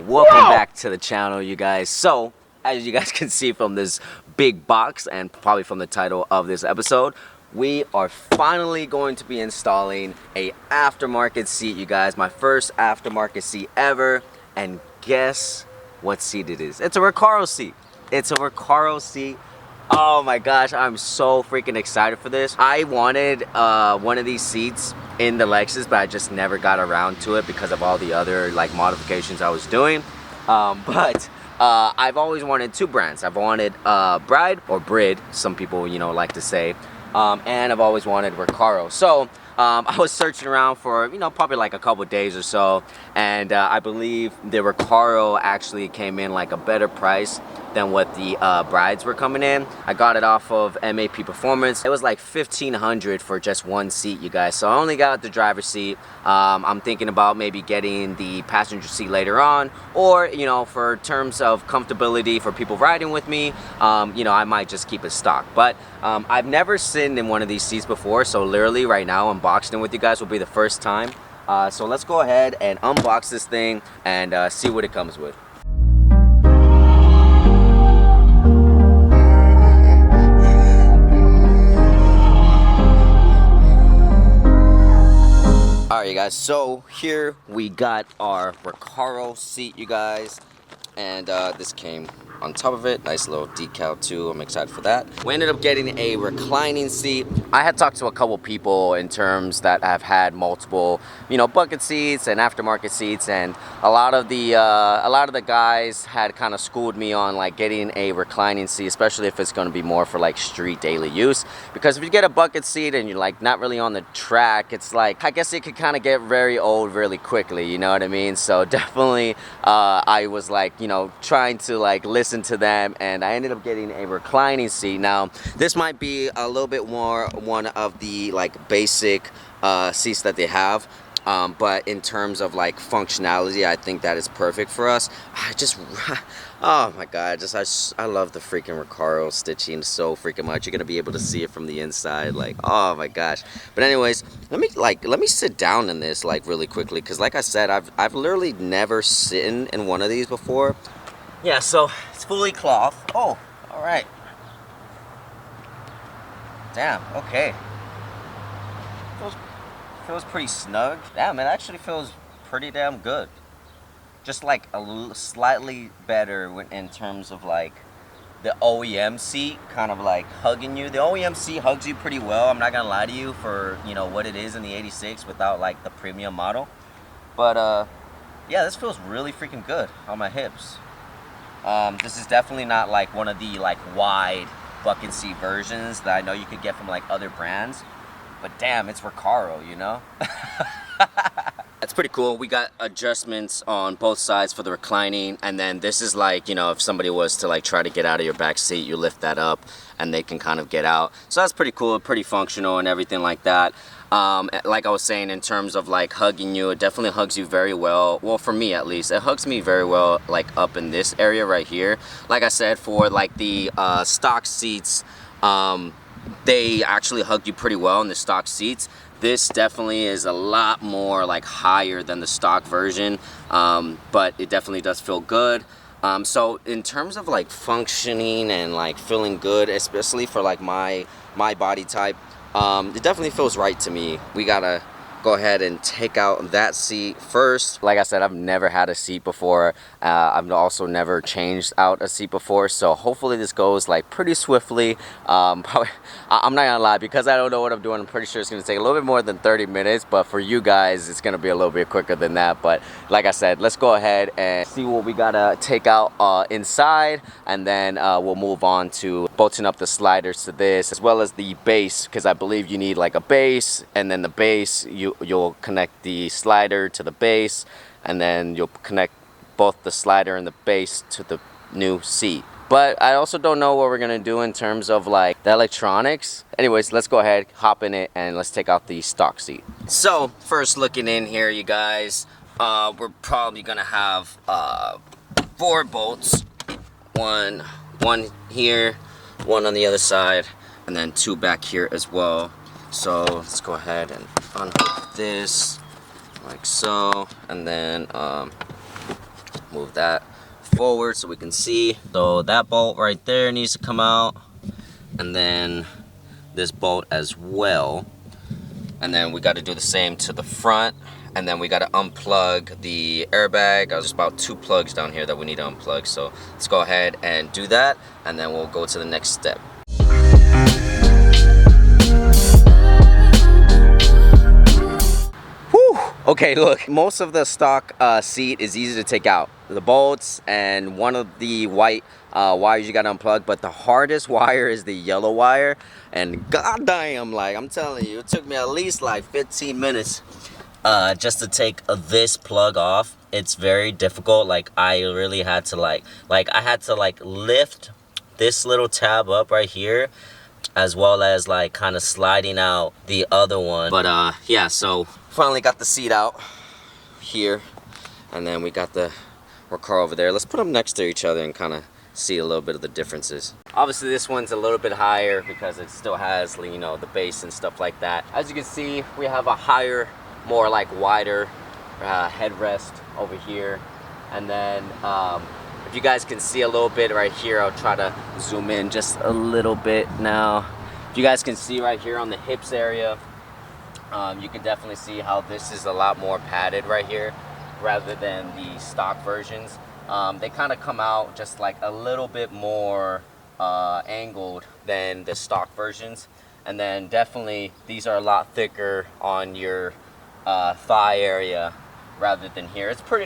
welcome back to the channel, you guys. So as you guys can see from this big box and probably from the title of this episode, we are finally going to be installing a aftermarket seat, you guys. My first aftermarket seat ever. And guess what seat it is? It's a Recaro seat. It's a Recaro seat. Oh my gosh, I'm so freaking excited for this. I wanted one of these seats in the Lexus, but I just never got around to it because of all the other like modifications I was doing. But I've always wanted two brands. I've wanted Bride or Brid, some people like to say, and I've always wanted Recaro. So I was searching around for probably like a couple days or so, and I believe the Recaro actually came in like a better price than what the Brides were coming in. I got it off of MAP Performance. It was like $1,500 for just one seat, you guys. So I only got the driver's seat. I'm thinking about maybe getting the passenger seat later on, or for terms of comfortability for people riding with me, I might just keep it stock. But I've never sat in one of these seats before, so literally right now unboxing it with you guys will be the first time. So let's go ahead and unbox this thing and see what it comes with. Alright, you guys, so here we got our Recaro seat, you guys, and this came on top of it. Nice little decal too. I'm excited for that. We ended up getting a reclining seat. I had talked to a couple people in terms that have had multiple bucket seats and aftermarket seats, and a lot of the guys had kind of schooled me on like getting a reclining seat, especially if it's going to be more for like street daily use, because if you get a bucket seat and you're like not really on the track, it's like, I guess it could kind of get very old really quickly, you know what I mean? So definitely I was like trying to like listen to them, and I ended up getting a reclining seat. Now this might be a little bit more one of the like basic seats that they have, but in terms of like functionality, I think that is perfect for us. Oh my god, I love the freaking Recaro stitching so freaking much. You're gonna be able to see it from the inside, like, oh my gosh. But anyways, let me sit down in this like really quickly, because like I said, I've literally never sitting in one of these before. Yeah, so it's fully cloth. Oh, all right. Damn, okay. Feels pretty snug. Damn, it actually feels pretty damn good. Just like slightly better in terms of like the OEM seat kind of like hugging you. The OEM seat hugs you pretty well, I'm not gonna lie to you, for what it is in the 86 without like the premium model. But yeah, this feels really freaking good on my hips. This is definitely not like one of the like wide bucket seat versions that I know you could get from like other brands, but damn, it's Recaro, That's pretty cool. We got adjustments on both sides for the reclining, and then this is like, if somebody was to like try to get out of your back seat, you lift that up and they can kind of get out. So that's pretty cool, pretty functional and everything like that. Like I was saying, in terms of like hugging you, it definitely hugs you very well. Well, for me at least, it hugs me very well like up in this area right here. Like I said, for like the stock seats, they actually hug you pretty well in the stock seats. This definitely is a lot more like higher than the stock version, but it definitely does feel good. So in terms of like functioning and like feeling good, especially for like my body type, it definitely feels right to me. We gotta go ahead and take out that seat first. Like I said, I've never had a seat before. I've also never changed out a seat before, so hopefully this goes like pretty swiftly. Probably, I'm not gonna lie, because I don't know what I'm doing, I'm pretty sure it's gonna take a little bit more than 30 minutes, but for you guys it's gonna be a little bit quicker than that. But like I said, let's go ahead and see what we gotta take out inside, and then we'll move on to bolting up the sliders to this, as well as the base, because I believe you need like a base, and then the base you'll connect the slider to the base, and then you'll connect both the slider and the base to the new seat. But I also don't know what we're gonna do in terms of like the electronics. Anyways, let's go ahead, hop in it, and let's take out the stock seat. So first looking in here, you guys, we're probably gonna have 4 bolts, one here, one on the other side, and then 2 back here as well. So let's go ahead and unhook this like so, and then move that forward so we can see. So that bolt right there needs to come out, and then this bolt as well. And then we got to do the same to the front, and then we got to unplug the airbag. There's about 2 plugs down here that we need to unplug, so let's go ahead and do that, and then we'll go to the next step. Okay, look, most of the stock seat is easy to take out. The bolts and one of the white wires you gotta unplug, but the hardest wire is the yellow wire. And goddamn, like I'm telling you, it took me at least like 15 minutes just to take this plug off. It's very difficult. Like I really had to I had to lift this little tab up right here, as well as like kind of sliding out the other one. But yeah, so finally got the seat out here, and then we got the Recaro over there. Let's put them next to each other and kind of see a little bit of the differences. Obviously this one's a little bit higher because it still has, you know, the base and stuff like that. As you can see, we have a higher, more like wider headrest over here. And then if you guys can see a little bit right here, I'll try to zoom in just a little bit now. If you guys can see right here on the hips area, you can definitely see how this is a lot more padded right here rather than the stock versions. They kind of come out just like a little bit more angled than the stock versions. And then definitely these are a lot thicker on your thigh area rather than here. It's pretty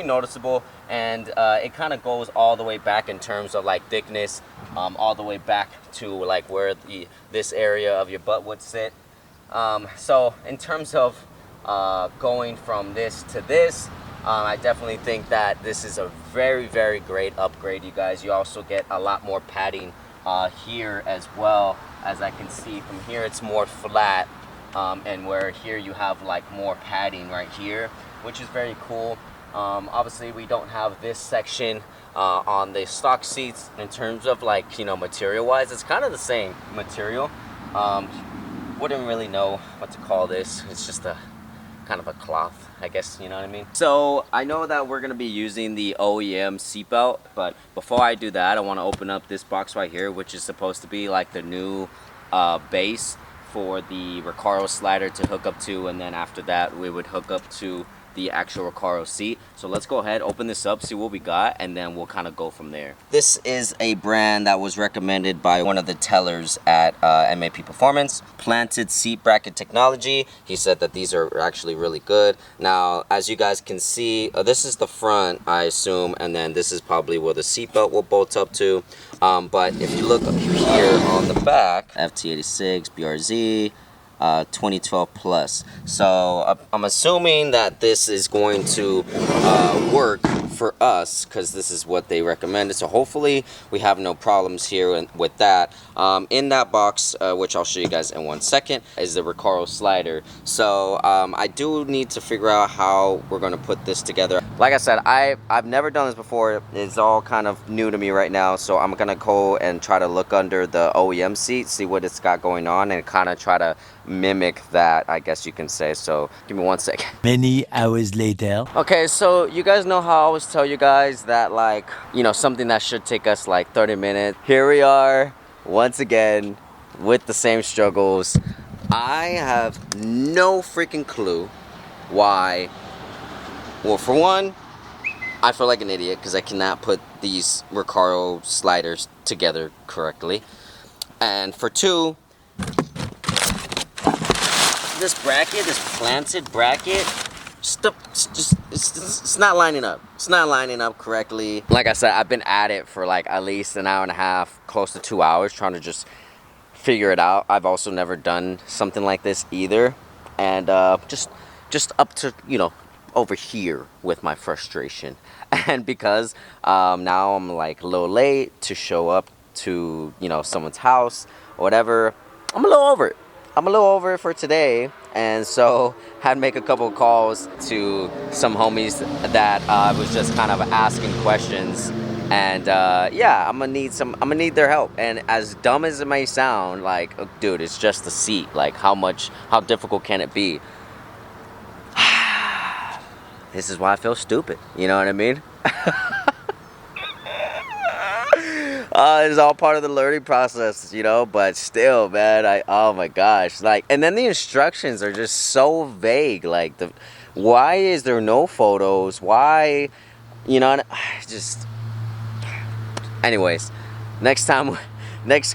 noticeable, and it kind of goes all the way back in terms of like thickness, all the way back to like where this area of your butt would sit. So in terms of going from this to this, I definitely think that this is a very, very great upgrade, you guys. You also get a lot more padding here as well. As I can see from here, it's more flat, and where here you have like more padding right here, which is very cool. Obviously we don't have this section on the stock seats in terms of like, you know, material wise. It's kind of the same material. Wouldn't really know what to call this. It's just a kind of a cloth, I guess, you know what I mean? So I know that we're gonna be using the OEM seatbelt, but before I do that, I want to open up this box right here, which is supposed to be like the new base for the Recaro slider to hook up to, and then after that we would hook up to the actual Recaro seat. So let's go ahead, open this up, see what we got, and then we'll kind of go from there. This is a brand that was recommended by one of the tellers at MAP Performance. Planted seat bracket technology. He said that these are actually really good. Now, as you guys can see, this is the front, I assume, and then this is probably where the seatbelt will bolt up to. But if you look up here on the back, FT86, BRZ, 2012 plus. So I'm assuming that this is going to work for us, because this is what they recommended. So hopefully we have no problems here with that. In that box, which I'll show you guys in 1 second, is the Recaro slider. So I do need to figure out how we're going to put this together. Like I said, I've never done this before. It's all kind of new to me right now. So I'm going to go and try to look under the OEM seat, see what it's got going on, and kind of try to mimic that, I guess you can say. So give me 1 second. Many hours later. Okay, so you guys know how I always tell you guys that, like, you know, something that should take us like 30 minutes. Here we are once again with the same struggles. I have no freaking clue why. Well, for one, I feel like an idiot because I cannot put these Recaro sliders together correctly. And for two, this bracket, this planted bracket, it's not lining up. It's not lining up correctly. Like I said, I've been at it for like at least an hour and a half, close to 2 hours, trying to just figure it out. I've also never done something like this either, and just up to, you know, over here with my frustration. And because now I'm like a little late to show up to, you know, someone's house or whatever, I'm a little over it. I'm a little over it for today, and so had to make a couple of calls to some homies that was just kind of asking questions, and yeah, I'm gonna need their help. And as dumb as it may sound, like, dude, it's just a seat. Like, how difficult can it be? This is why I feel stupid. You know what I mean? It's all part of the learning process, you know, but still, man, oh my gosh, like, and then the instructions are just so vague, like, why is there no photos, why, you know, just, anyways, next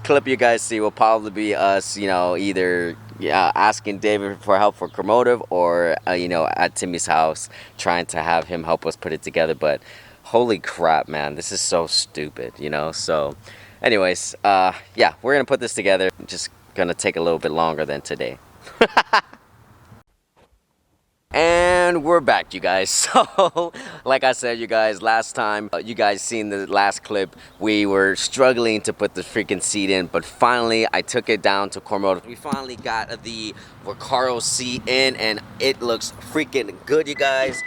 clip you guys see will probably be us, you know, either asking David for help for Chromotive, or, you know, at Timmy's house, trying to have him help us put it together, but holy crap, man, this is so stupid, you know. So anyways, yeah, we're gonna put this together. Just gonna take a little bit longer than today. And we're back, you guys. So like I said, you guys, last time you guys seen the last clip, we were struggling to put the freaking seat in, but finally I took it down to Chromotive. We finally got the Recaro seat in, and it looks freaking good, you guys.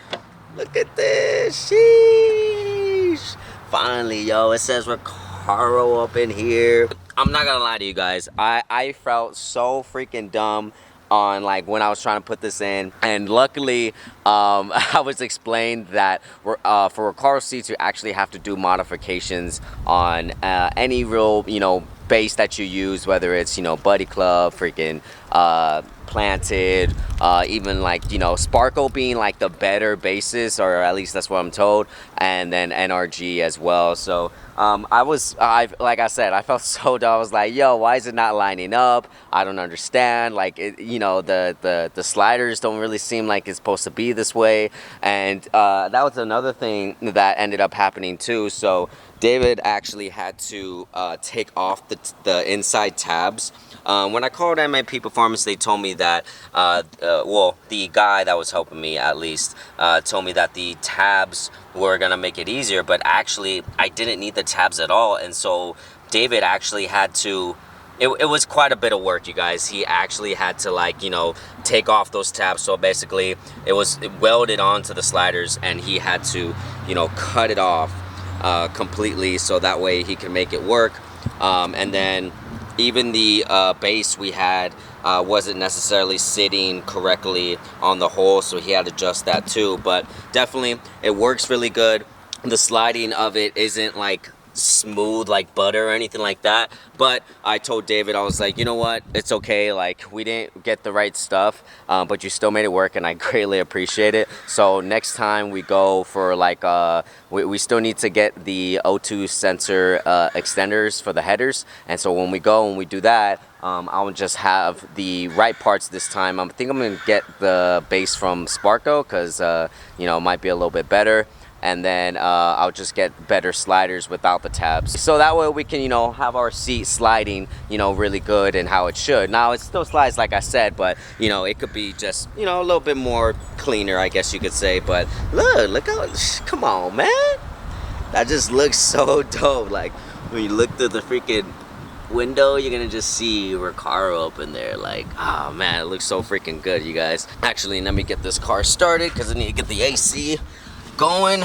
Look at this. Sheesh. Finally, yo, it says Recaro up in here. I'm not gonna lie to you guys, I felt so freaking dumb on, like, when I was trying to put this in, and luckily I was explained that for Recaro seats you actually have to do modifications on any real, you know, base that you use, whether it's, you know, Buddy Club, freaking Planted, even, like, you know, Sparkle being like the better basis, or at least that's what I'm told, and then NRG as well. So like I said, I felt so dumb. I was like, yo, why is it not lining up? I don't understand. Like, you know, the sliders don't really seem like it's supposed to be this way. And that was another thing that ended up happening too. So David actually had to take off the inside tabs. When I called MAP Performance, they told me that, well, the guy that was helping me, at least, told me that the tabs were gonna make it easier, but actually I didn't need the tabs at all. And so David actually had to, it was quite a bit of work, you guys. He actually had to, like, you know, take off those tabs. So basically it welded onto the sliders, and he had to, you know, cut it off completely, so that way he can make it work. And then even the base we had wasn't necessarily sitting correctly on the hole, so he had to adjust that too. But definitely it works really good. The sliding of it isn't like smooth like butter or anything like that, but I told David, I was like, you know what, it's okay, like, we didn't get the right stuff, but you still made it work, and I greatly appreciate it. So next time we go for, like, we still need to get the O2 sensor extenders for the headers, and so when we do that, I'll just have the right parts this time. I think I'm gonna get the base from Sparko, because you know, it might be a little bit better. And then I'll just get better sliders without the tabs, so that way we can, you know, have our seat sliding, you know, really good and how it should. Now it still slides like I said, but, you know, it could be just, you know, a little bit more cleaner, I guess you could say. But look how, come on, man, that just looks so dope. Like, when you look through the freaking window, you're gonna just see Recaro up in there. Like, oh man, it looks so freaking good, you guys. Actually, let me get this car started, because I need to get the AC going.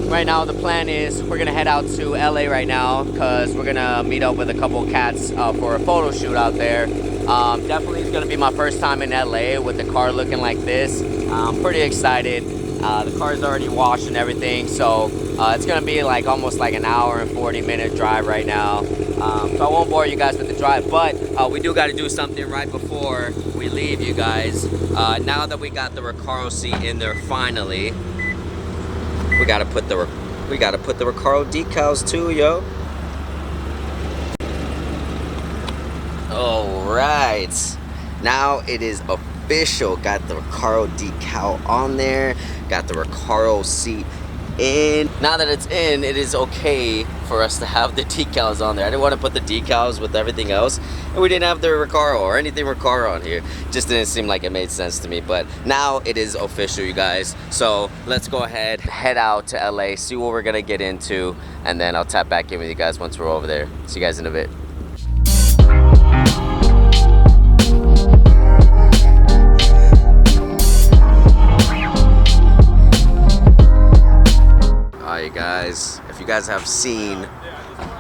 Right now the plan is we're gonna head out to LA right now, because we're gonna meet up with a couple of cats for a photo shoot out there. Definitely it's gonna be my first time in LA with the car looking like this. I'm pretty excited. The car's already washed and everything, so it's gonna be like almost like an hour and 40-minute drive right now. So I won't bore you guys with the drive, but we do got to do something right before we leave, you guys. Now that we got the Recaro seat in there finally, we gotta put the Recaro decals too, yo. All right, now it is official. Got the Recaro decal on there. Got the Recaro seat in. Now that it's in, it is okay for us to have the decals on there. I didn't want to put the decals with everything else, and we didn't have the Recaro or anything Recaro on here. Just didn't seem like it made sense to me, but now it is official, you guys. So let's go ahead, head out to LA, see what we're gonna get into, and then I'll tap back in with you guys once we're over there. See you guys in a bit. Alright guys, if you guys have seen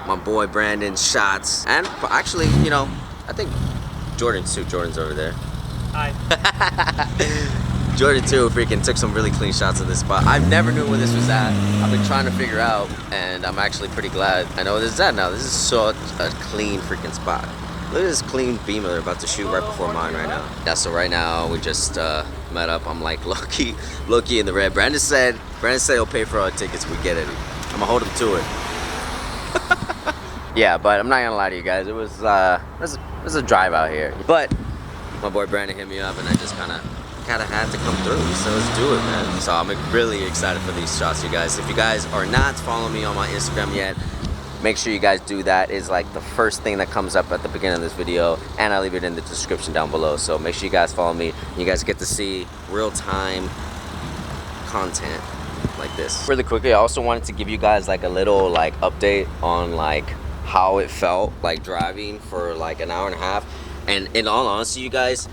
my boy Brandon's shots, and actually, you know, I think Jordan's over there. Hi. Jordan too freaking took some really clean shots of this spot. I never knew where this was at. I've been trying to figure out, and I'm actually pretty glad I know where this is at now. This is such a clean freaking spot. Look at this clean beamer they're about to shoot right before mine right now. Yeah, so right now we just met up. I'm like low-key in the red. Brandon said he'll pay for our tickets if we get any. I'm gonna hold him to it. Yeah, but I'm not gonna lie to you guys. It was a drive out here. But my boy Brandon hit me up, and I just kind of had to come through. So let's do it, man. So I'm really excited for these shots, you guys. If you guys are not following me on my Instagram yet, make sure you guys do that. It's like the first thing that comes up at the beginning of this video, and I'll leave it in the description down below. So make sure you guys follow me. You guys get to see real-time content like this. Really quickly, I also wanted to give you guys like a little like update on like how it felt like driving for like an hour and a half. And in all honesty, you guys,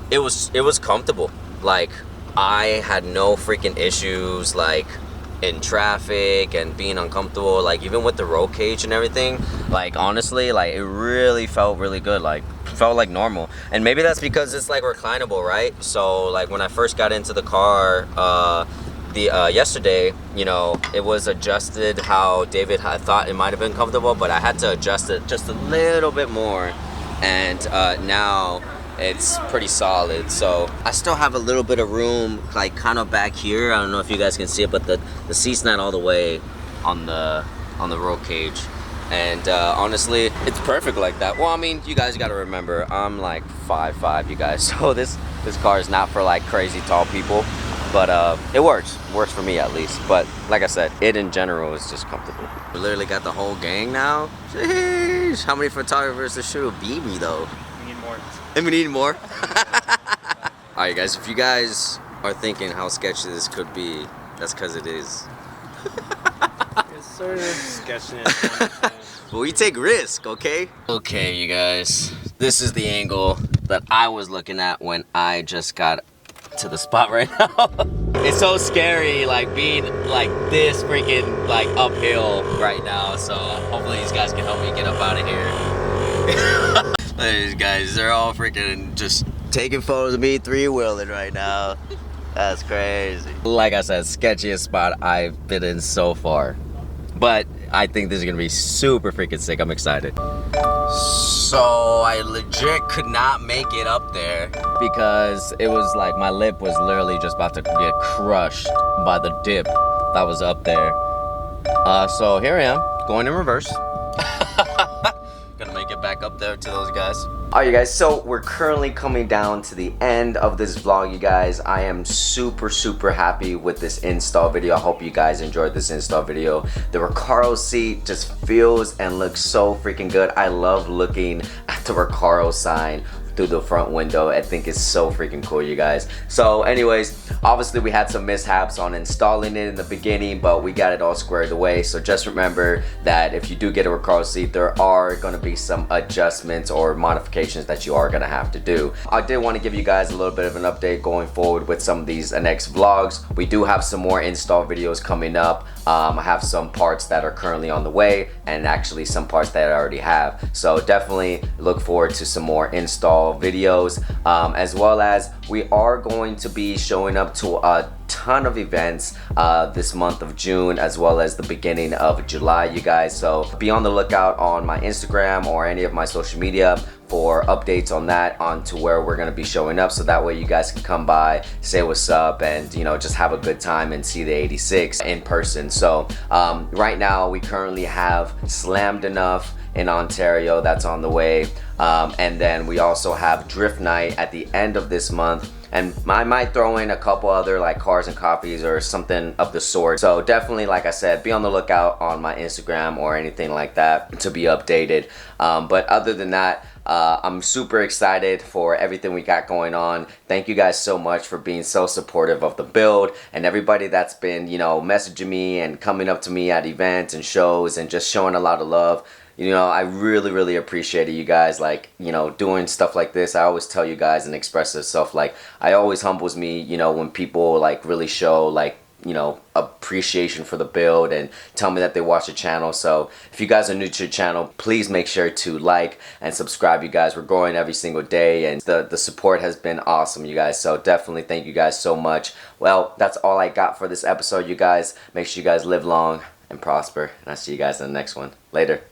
it was comfortable. Like I had no freaking issues like in traffic and being uncomfortable, like even with the roll cage and everything. Like honestly, like it really felt really good, like felt like normal. And maybe that's because it's like reclinable, right? So like when I first got into the car yesterday, you know, it was adjusted how David had thought it might have been comfortable, but I had to adjust it just a little bit more, and now it's pretty solid. So I still have a little bit of room like kind of back here. I don't know if you guys can see it, but the seat's not all the way on the roll cage. And honestly, it's perfect like that. Well, I mean, you guys got to remember, I'm like 5'5", you guys, so this car is not for like crazy tall people. But it works for me at least. But like I said, it in general is just comfortable. We literally got the whole gang now. Jeez, how many photographers to shoot? Beat me though. We need more. And we need more. Alright guys, if you guys are thinking how sketchy this could be, that's because it is. It's sort of sketchy. But we take risk, okay? Okay, you guys, this is the angle that I was looking at when I just got to the spot right now. It's so scary like being like this freaking like uphill right now, so hopefully these guys can help me get up out of here. These guys, they're all freaking just taking photos of me three-wheeling right now. That's crazy. Like I said, sketchiest spot I've been in so far, but I think this is gonna be super freaking sick. I'm excited. So I legit could not make it up there because it was like my lip was literally just about to get crushed by the dip that was up there. So here I am, going in reverse. Gonna make it back up there to those guys. Alright you guys, so we're currently coming down to the end of this vlog, you guys. I am super happy with this install video. I hope you guys enjoyed this install video. The Recaro seat just feels and looks so freaking good. I love looking at the Recaro sign through the front window. I think it's so freaking cool, you guys. So anyways, obviously we had some mishaps on installing it in the beginning, but we got it all squared away. So just remember that if you do get a Recaro seat, there are going to be some adjustments or modifications that you are going to have to do. I did want to give you guys a little bit of an update going forward with some of these next vlogs. We do have some more install videos coming up. I have some parts that are currently on the way, and actually some parts that I already have. So definitely look forward to some more install videos, as well as we are going to be showing up to a ton of events this month of June, as well as the beginning of July, you guys. So be on the lookout on my Instagram or any of my social media for updates on that, on to where we're going to be showing up, so that way you guys can come by, say what's up, and you know, just have a good time and see the 86 in person. So right now we currently have Slammed Enough in Ontario, that's on the way, and then we also have Drift Night at the end of this month, and I might throw in a couple other like cars and coffees or something of the sort. So definitely, like I said, be on the lookout on my Instagram or anything like that to be updated. But other than that, I'm super excited for everything we got going on. Thank you guys so much for being so supportive of the build, and everybody that's been, you know, messaging me and coming up to me at events and shows and just showing a lot of love. You know, I really appreciate it, you guys. Like, you know, doing stuff like this, I always tell you guys and express this stuff. Like, I always humbles me, you know, when people like really show like you know, appreciation for the build and tell me that they watch the channel. So if you guys are new to the channel, please make sure to like and subscribe, you guys. We're growing every single day, and the support has been awesome, you guys. So definitely thank you guys so much. Well, that's all I got for this episode, you guys. Make sure you guys live long and prosper, and I'll see you guys in the next one. Later.